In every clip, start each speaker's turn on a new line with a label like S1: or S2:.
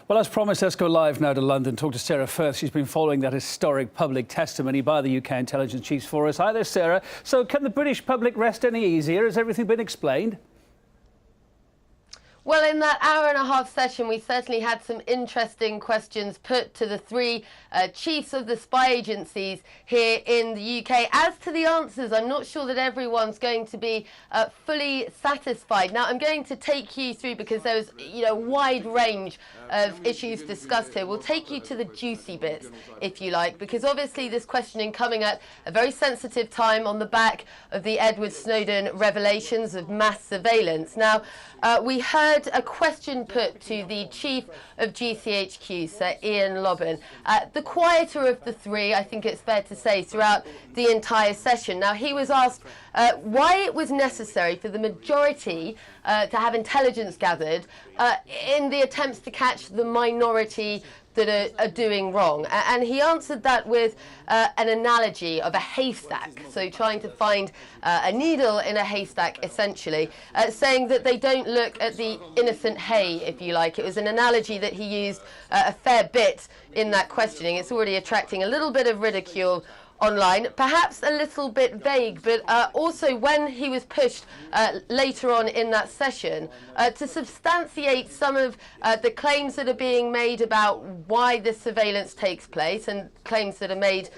S1: Well, as promised, let's go live now to London, talk to Sarah Firth. She's been following that historic public testimony by the UK intelligence chiefs for us. Hi there, Sarah. So can the British public rest any easier? Has everything been explained?
S2: Well, in that hour-and-a-half session, we certainly had some interesting questions put to the three chiefs of the spy agencies here in the UK. As to the answers, I'm not sure that everyone's going to be fully satisfied. Now, I'm going to take you through, because there was a wide range of issues discussed here. We'll take you to the juicy bits, if you like, because obviously this questioning coming at a very sensitive time on the back of the Edward Snowden revelations of mass surveillance. Now, we heard a question put to the chief of GCHQ, Sir Ian Lobban, the quieter of the three, I think it's fair to say, throughout the entire session. Now, he was asked why it was necessary for the majority to have intelligence gathered in the attempts to catch the minority that are doing wrong. And he answered that with an analogy of a haystack, so trying to find a needle in a haystack, essentially, saying that they don't look at the innocent hay, if you like. It was an analogy that he used a fair bit in that questioning. It's already attracting a little bit of ridicule online, perhaps a little bit vague, but also when he was pushed later on in that session to substantiate some of the claims that are being made about why this surveillance takes place and claims that are made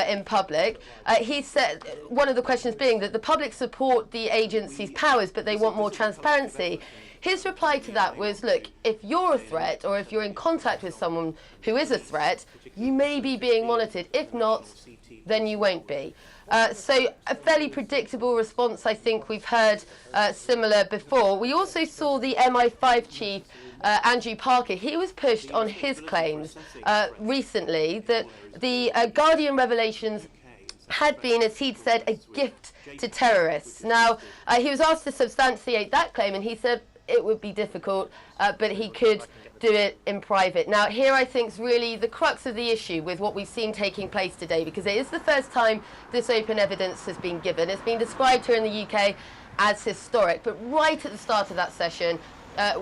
S2: in public. He said, one of the questions being that the public support the agency's powers, but they want more transparency. His reply to that was, look, if you're a threat or if you're in contact with someone who is a threat, you may be being monitored. If not, then you won't be. So a fairly predictable response. I think we've heard similar before. We also saw the MI5 chief, Andrew Parker. He was pushed on his claims recently that the Guardian revelations had been, as he'd said, a gift to terrorists. Now, he was asked to substantiate that claim, and he said it would be difficult, but he could do it in private. Now, here I think is really the crux of the issue with what we've seen taking place today, because it is the first time this open evidence has been given. It's been described here in the UK as historic, but right at the start of that session,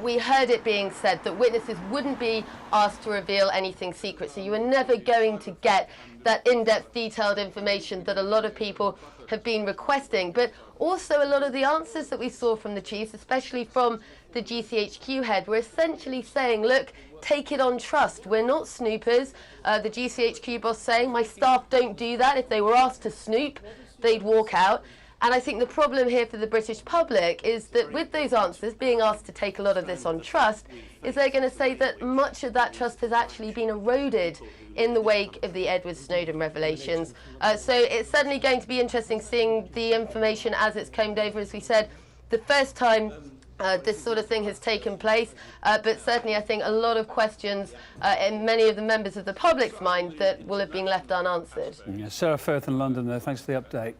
S2: we heard it being said that witnesses wouldn't be asked to reveal anything secret, so you were never going to get that in-depth, detailed information that a lot of people have been requesting. But also a lot of the answers that we saw from the chiefs, especially from the GCHQ head, were essentially saying, look, take it on trust. We're not snoopers. The GCHQ boss saying, my staff don't do that. If they were asked to snoop, they'd walk out. And I think the problem here for the British public is that with those answers, being asked to take a lot of this on trust, is they're going to say that much of that trust has actually been eroded in the wake of the Edward Snowden revelations. So it's certainly going to be interesting seeing the information as it's combed over. As we said, the first time this sort of thing has taken place, but certainly I think a lot of questions in many of the members of the public's mind that will have been left unanswered.
S1: Sarah Firth in London there, thanks for the update.